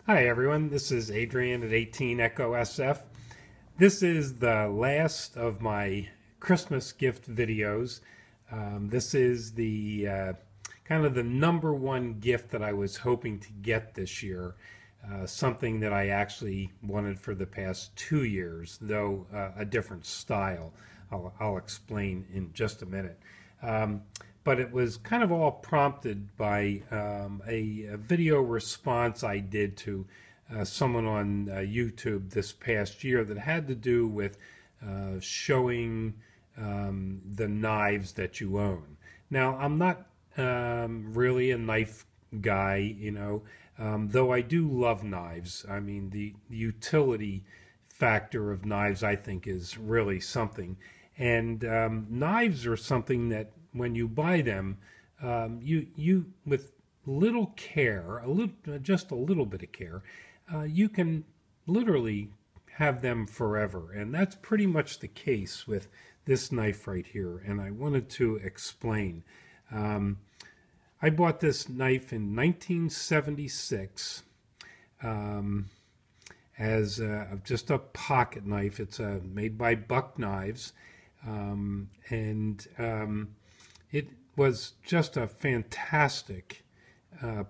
Hi everyone, this is Adrian at 18 Echo SF. This is the last of my Christmas gift videos. This is the kind of the number one gift that I was hoping to get this year. Something that I actually wanted for the past 2 years, though a different style. I'll explain in just a minute. But it was kind of all prompted by a video response I did to someone on YouTube this past year that had to do with showing the knives that you own. Now, I'm not really a knife guy, though I do love knives. I mean, the utility factor of knives, I think, is really something. And knives are something that when you buy them, you with little care, just a little bit of care, you can literally have them forever. And that's pretty much the case with this knife right here. And I wanted to explain. I bought this knife in 1976 as just a pocket knife. It's made by Buck Knives. It was just a fantastic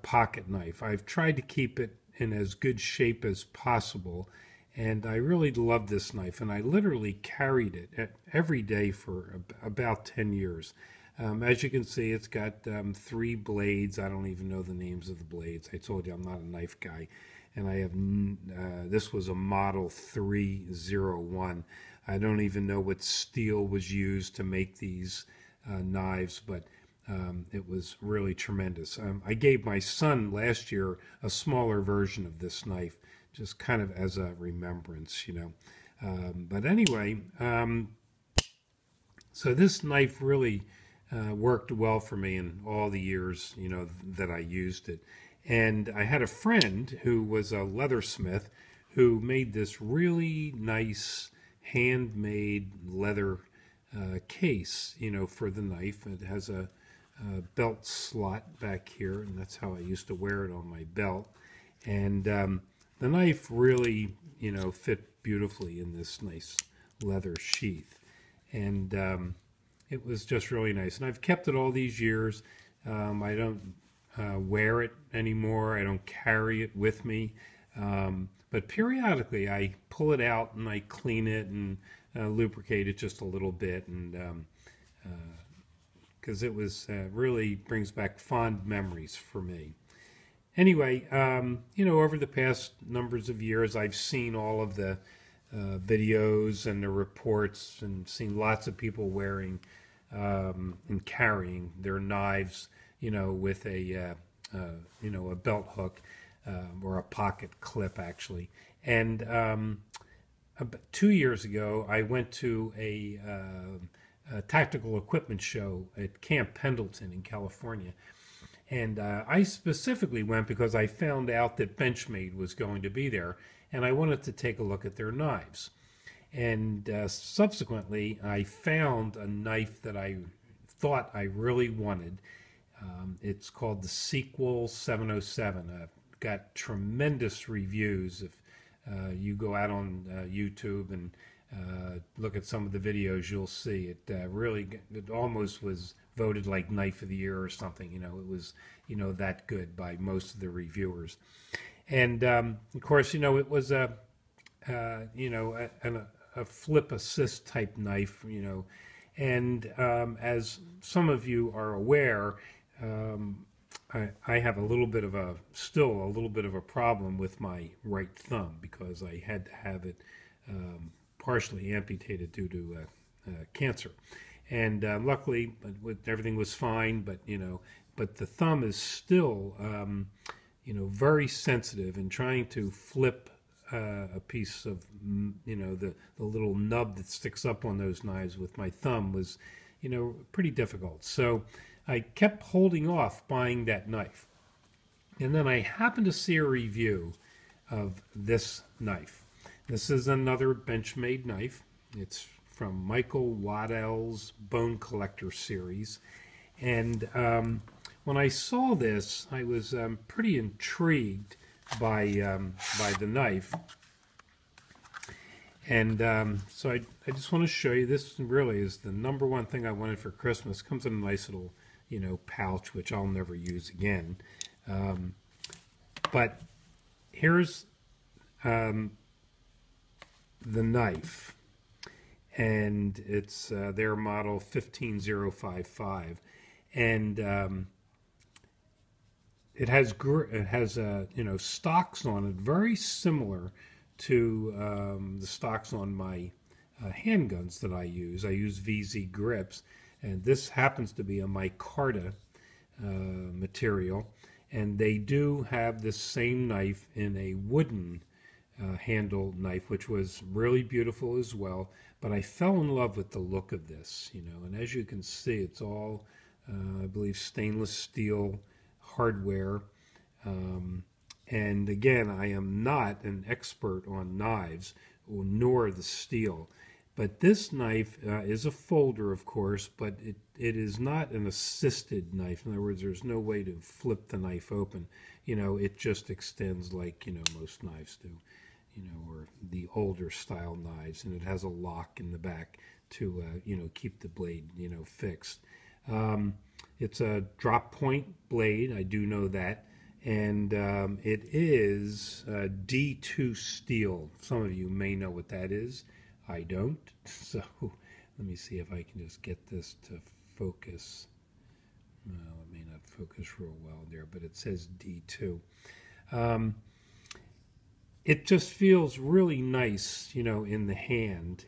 pocket knife. I've tried to keep it in as good shape as possible, and I really love this knife, and I literally carried it every day for about 10 years. As you can see, it's got 3 blades. I don't even know the names of the blades. I told you I'm not a knife guy. And I have, this was a model 301. I don't even know what steel was used to make these knives, but it was really tremendous. I gave my son last year a smaller version of this knife, just kind of as a remembrance, But anyway, so this knife really worked well for me in all the years, that I used it. And I had a friend who was a leathersmith who made this really nice handmade leather case, for the knife. It has a belt slot back here, and that's how I used to wear it on my belt. And the knife really, fit beautifully in this nice leather sheath. And it was just really nice. And I've kept it all these years. I don't wear it anymore. I don't carry it with me. But periodically I pull it out and I clean it and lubricate it just a little bit, and because it was really brings back fond memories for me. Anyway, over the past numbers of years, I've seen all of the videos and the reports, and seen lots of people wearing and carrying their knives, with a belt hook or a pocket clip, actually. And about 2 years ago, I went to a tactical equipment show at Camp Pendleton in California. And I specifically went because I found out that Benchmade was going to be there, and I wanted to take a look at their knives. And subsequently, I found a knife that I thought I really wanted. It's called the Sequel 707. Got tremendous reviews. If you go out on YouTube and look at some of the videos, you'll see it. It almost was voted like Knife of the Year or something. It was that good by most of the reviewers. And of course, it was a flip assist type knife. And as some of you are aware, I have still a little bit of a problem with my right thumb, because I had to have it partially amputated due to cancer. And luckily, everything was fine. But the thumb is still, very sensitive, and trying to flip a piece of, the little nub that sticks up on those knives with my thumb was, pretty difficult. So I kept holding off buying that knife. And then I happened to see a review of this knife. This is another Benchmade knife. It's from Michael Waddell's Bone Collector series. And when I saw this, I was pretty intrigued by the knife. And so I just want to show you, this really is the number one thing I wanted for Christmas. It comes in a nice little, pouch, which I'll never use again. But here's the knife. And it's their model 15055. And it has stocks on it, very similar to the stocks on my handguns that I use. I use VZ grips, and this happens to be a micarta material, and they do have this same knife in a wooden handle knife, which was really beautiful as well. But I fell in love with the look of this, and as you can see, it's all I believe stainless steel hardware. And again, I am not an expert on knives, nor the steel. But this knife is a folder, of course, but it is not an assisted knife. In other words, there's no way to flip the knife open. It just extends like, most knives do, or the older style knives. And it has a lock in the back to, keep the blade, fixed. It's a drop point blade, I do know that. And it is D2 steel. Some of you may know what that is. I don't. So let me see if I can just get this to focus. Well, it may not focus real well there, but it says D2. It just feels really nice, in the hand,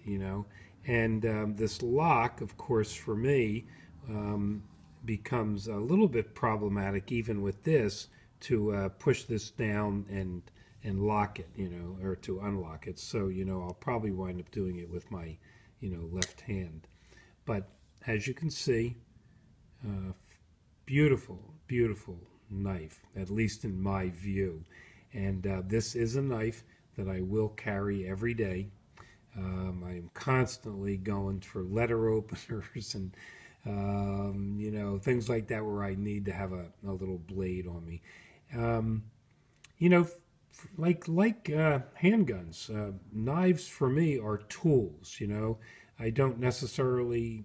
And this lock, of course, for me, becomes a little bit problematic even with this, to push this down and lock it, or to unlock it. So, I'll probably wind up doing it with my, left hand. But as you can see, beautiful, beautiful knife, at least in my view. And this is a knife that I will carry every day. I am constantly going for letter openers and things like that where I need to have a little blade on me. Like handguns, knives for me are tools. I don't necessarily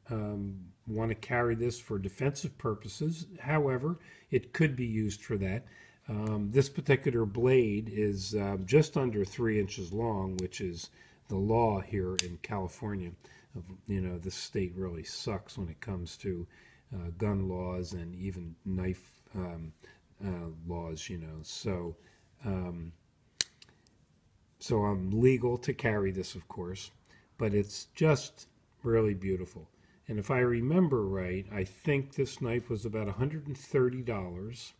want to carry this for defensive purposes. However, it could be used for that. This particular blade is just under 3 inches long, which is the law here in California. This state really sucks when it comes to gun laws and even knife laws, So, so I'm legal to carry this, of course, but it's just really beautiful. And if I remember right, I think this knife was about $130.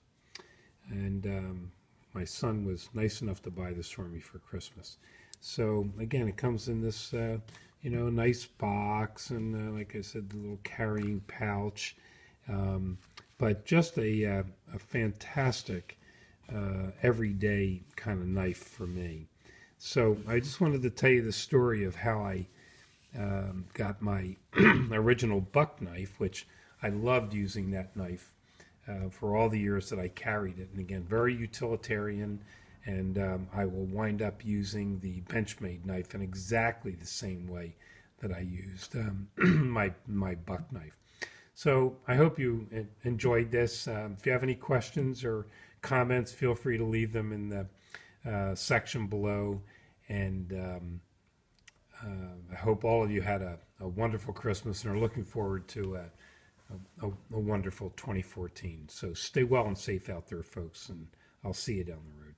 And my son was nice enough to buy this for me for Christmas. So again, it comes in this, nice box, and like I said, the little carrying pouch. But just a fantastic everyday kind of knife for me. So I just wanted to tell you the story of how I got my original buck knife, which I loved using that knife for all the years that I carried it. And again, very utilitarian, and I will wind up using the Benchmade knife in exactly the same way that I used my buck knife. So I hope you enjoyed this. If you have any questions or comments, feel free to leave them in the section below. And I hope all of you had a wonderful Christmas and are looking forward to a wonderful 2014. So stay well and safe out there, folks, and I'll see you down the road.